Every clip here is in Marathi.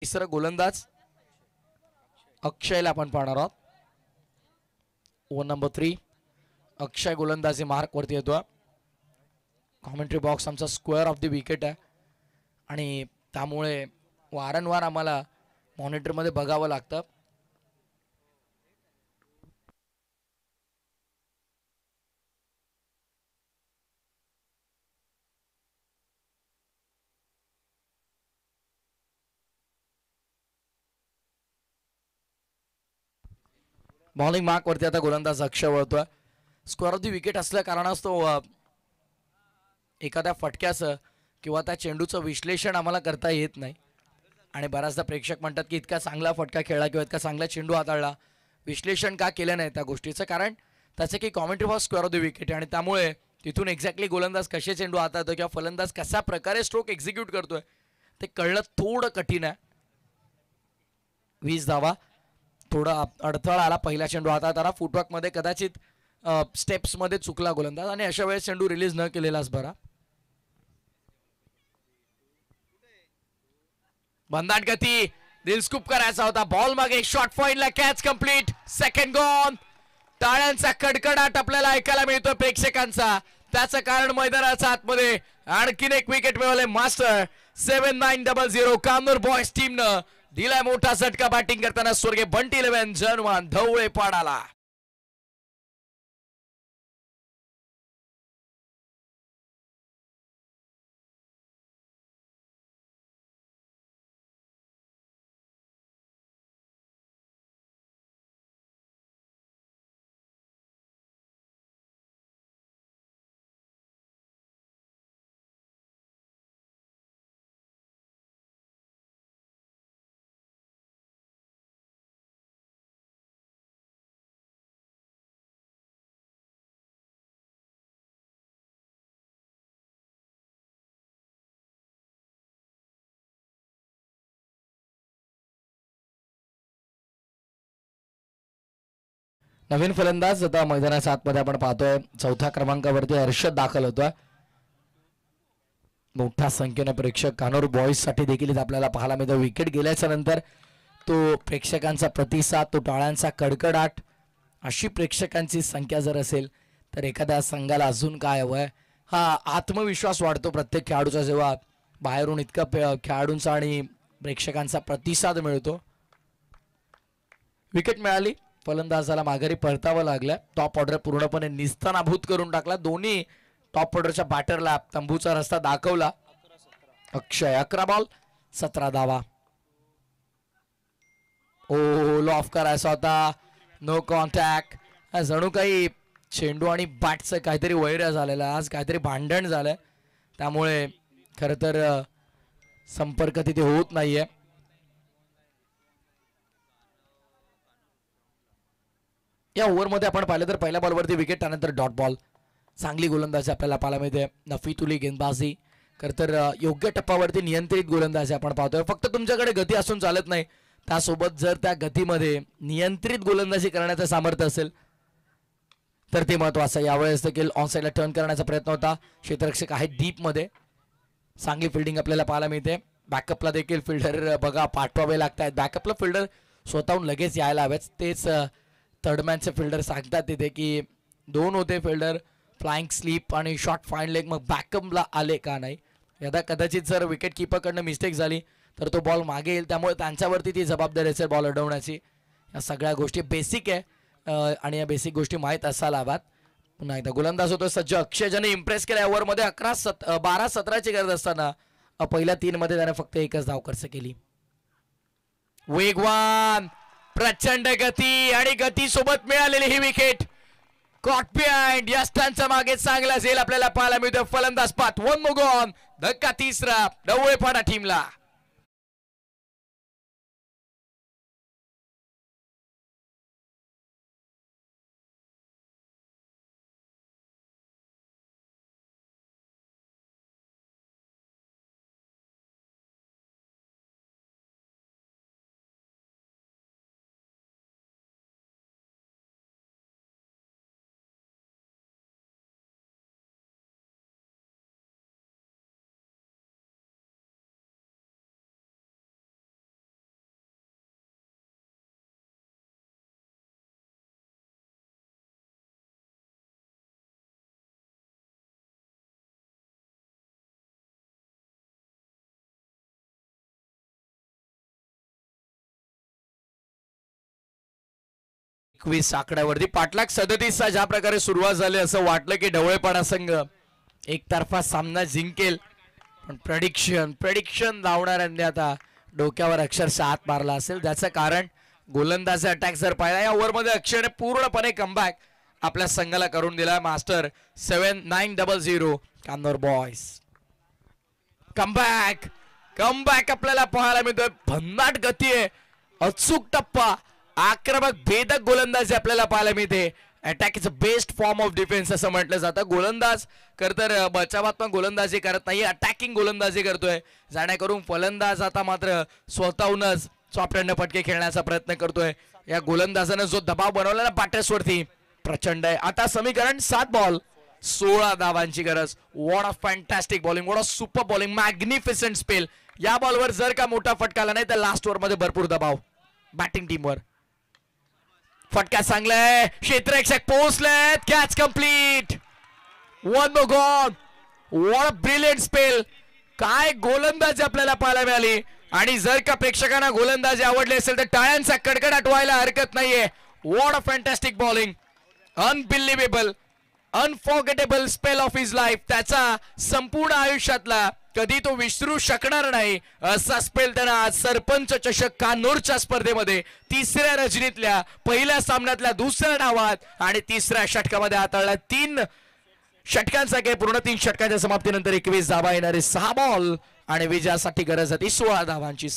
तिसरा गोलंदाज अक्षयला आपण पाहणार आहोत. Over number 3. अक्षय गोलंदाजी मार्क वरती येतो. कॉमेंट्री बॉक्स आमचा स्क्वेअर ऑफ द विकेट आहे आणि त्यामुळे वारंवार आम्हाला मॉनिटरमध्ये बघावं लागतं. बॉलिंग मार्क वरती आता गोलंदाज अक्षय वळतोय. स्क्वेअर ऑफ द विकेट असल्या कारणास्तव एखाद्या फटक्याचं किंवा त्या चेंडूचं विश्लेषण आम्हाला करता येत नाही आणि बऱ्याचदा प्रेक्षक म्हणतात की इतका चांगला फटका खेळला किंवा इतका चांगला चेंडू हाताळला, विश्लेषण का केलं नाही त्या गोष्टीचं. कारण त्याचं की commentary box square of the wicket आणि त्यामुळे तिथून एक्झॅक्टली गोलंदाज कसे चेंडू हाताळतो किंवा फलंदाज कशा प्रकारे स्ट्रोक एक्झिक्यूट करतोय ते कळणं थोडं कठीण आहे. 20 धावा. थोडा अडथळा आला पहिला चेंडू हाताळताना. फुटवर्कमध्ये कदाचित स्टेप्समध्ये चुकला गोलंदाज आणि अशा वेळेस चेंडू रिलीज न केलेलाच बरा. बंदाट गती, दिलस्कूप करायचा होता. बॉल मागे शॉर्ट पॉइंटला कॅच कंप्लीट. Second gone. टाळ्यांचा कडकडाट आपल्याला ऐकायला मिळतो प्रेक्षकांचा. त्याचं कारण मैदानाच्या आतमध्ये आणखीन एक विकेट मिळवले मास्टर. 7900 कामनूर बॉयज टीमनं दिलाय मोठा झटका बॅटिंग करताना स्वर्गीय बंटी 11 जनवान धवळे पाडाला. नवीन फलंदाज आता मैदानाच्या आतमध्ये आपण पाहतोय. चौथ्या क्रमांकावरती हर्षद दाखल होतोय. मोठ्या संख्येने प्रेक्षक कानूर बॉईज साठी देखील आपल्याला पाहायला मिळतो. विकेट गेल्याच्या नंतर तो प्रेक्षकांचा प्रतिसाद, तो टाळ्यांचा कडकडाट, अशी प्रेक्षकांची संख्या जर असेल तर एखाद्या संघाला अजून काय हवंय. हा आत्मविश्वास वाढतो प्रत्येक खेळाडूचा जेव्हा बाहेरून इतका खेळाडूंचा आणि प्रेक्षकांचा प्रतिसाद मिळतो. विकेट मिळाली. फलंदाजाला माघारी परतावं लागलं. टॉप ऑर्डर पूर्णपणे निस्तानाभूत करून टाकला. दोन्ही टॉप ऑर्डरच्या बॅटरला तंबूचा रस्ता दाखवला. अक्षय 11 बॉल 17 धावा. ओ लॉफ करायचा होता. No contact. जणू काही चेंडू आणि बॅटचं काहीतरी वैर झालेलं, आज काहीतरी भांडण झालंय, त्यामुळे खरं तर संपर्क तिथे होत नाहीये. या ओव्हरमध्ये आपण पाहिलं तर पहिल्या बॉलवरती विकेट, त्यानंतर डॉट बॉल. चांगली गोलंदाजी आपल्याला पाहायला मिळते. नफीतुली गेंदबाजी. खरं तर योग्य टप्प्यावरती नियंत्रित गोलंदाजी आपण पाहतोय. फक्त तुमच्याकडे गती असून चालत नाही, त्यासोबत जर त्या गतीमध्ये नियंत्रित गोलंदाजी करण्याचं सामर्थ्य असेल तर ते महत्वाचं. यावेळेस देखील ऑन साईडला टर्न करण्याचा प्रयत्न होता. क्षेत्ररक्षक आहे डीपमध्ये. चांगली फिल्डिंग आपल्याला पाहायला मिळते. बॅकअपला देखील फिल्डर बघा पाठवावे लागत आहेत. बॅकअपला फिल्डर स्वतःहून लगेच यायला हवेच. तेच थर्डमॅनचे फिल्डर सांगतात तिथे की दोन होते फिल्डर, फ्लाइंग स्लीप आणि शॉर्ट फाईन लेग, मग बॅकअपला आले का नाही. यदा कदाचित जर विकेट किपरकडनं मिस्टेक झाली तर तो बॉल मागे येईल, त्यामुळे त्यांच्यावरती ती जबाबदारी असेल बॉल अडवण्याची. या सगळ्या गोष्टी बेसिक आहे आणि या बेसिक गोष्टी माहीत असायला हव्यात. पुन्हा एकदा गोलंदाज होतो सज्ज अक्षय, ज्याने इम्प्रेस केल्या. ओव्हरमध्ये 12-17ची गरज असताना पहिल्या 3 मध्ये त्याने फक्त एकच धाव खर्च केली. वेगवान, प्रचंड गती आणि गती सोबत मिळालेली ही विकेट. कॉट बिहाइंड या स्टंटच्या मागे चांगला झेल आपल्याला पाहायला मिळतो. फलंदाज पात 1 more gone. धक्का तिसरा ढवळेपाडा टीमला. 21 आकड्यावरती पाठलाग 37 ज्या प्रकारे सुरुवात झाली असं वाटलं की ढवळेपाडा संघ एकतर्फा सामना जिंकेल, पण प्रेडिक्शन लावणाऱ्यांनी आता डोक्यावर अक्षरशः हात मारला असेल. त्याचं कारण गोलंदाजी अटॅक जर पाहिला या ओव्हरमध्ये अक्षरने पूर्णपणे कमबॅक आपल्या संघाला करून दिला. मास्टर 7900 कान्नूर बॉयज कमबॅक आपल्याला पाहायला मिळतोय. भन्नाट गती आहे, अचूक टप्पा, आक्रमक भेदक गोलंदाजी आपल्याला पाहायला मिळते. Attack is a best form of defence असं म्हटलं जातं. गोलंदाज तर बचावात्मक गोलंदाजी करत नाही, अटॅकिंग गोलंदाजी करतोय. जाणेकरून फलंदाज आता मात्र स्वतःहूनच सॉफ्ट हँड फटके खेळण्याचा प्रयत्न करतोय. या गोलंदाजानं जो दबाव बनवला ना बॅटर्सवरती प्रचंड आहे. आता समीकरण 7 बॉल 16 धावांची गरज. What a fantastic bowling, what a super bowling, magnificent spell. या बॉलवर जर का मोठा फटका आला नाही तर लास्ट ओव्हर मध्ये भरपूर दबाव बॅटिंग टीमवर. फटका चांगलाय, क्षेत्ररक्षक पोहोचलेत, catch complete, 1 more gone. What a brilliant spell. काय गोलंदाजी आपल्याला पाहायला मिळाली. आणि जर का प्रेक्षकांना गोलंदाजी आवडली असेल तर टाळ्यांचा कडकडाट व्हायला हरकत नाहीये. What a fantastic bowling, unbelievable, unforgettable spell of his life. त्याचा संपूर्ण आयुष्यातला कधी तो विसरू शकणार नाही असा स्पेल त्यानं आज सरपंच चषक कान्नूरच्या स्पर्धेमध्ये तिसऱ्या रजनीतल्या पहिल्या सामन्यातल्या दुसऱ्या डावात आणि तिसऱ्या षटकामध्ये हाताळला. 3 षटकांचा काय पूर्ण 3 षटकांच्या समाप्तीनंतर 21 धावा येणारे 6 बॉल आणि विजयासाठी गरज होती 16 धावांची.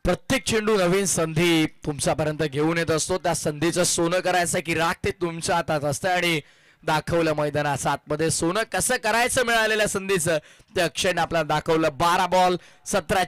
प्रत्येक चेंडू नवीन संधी तुमच्यापर्यंत घेऊन येत असतो. त्या संधीचं सोनं करायचं की राख ते तुमच्या हातात असतं आणि दाखवलं मैदानाच्या आतमध्ये सोनं कसं करायचं मिळालेल्या संधीचं ते अक्षयने आपल्याला दाखवलं. 12 बॉल 17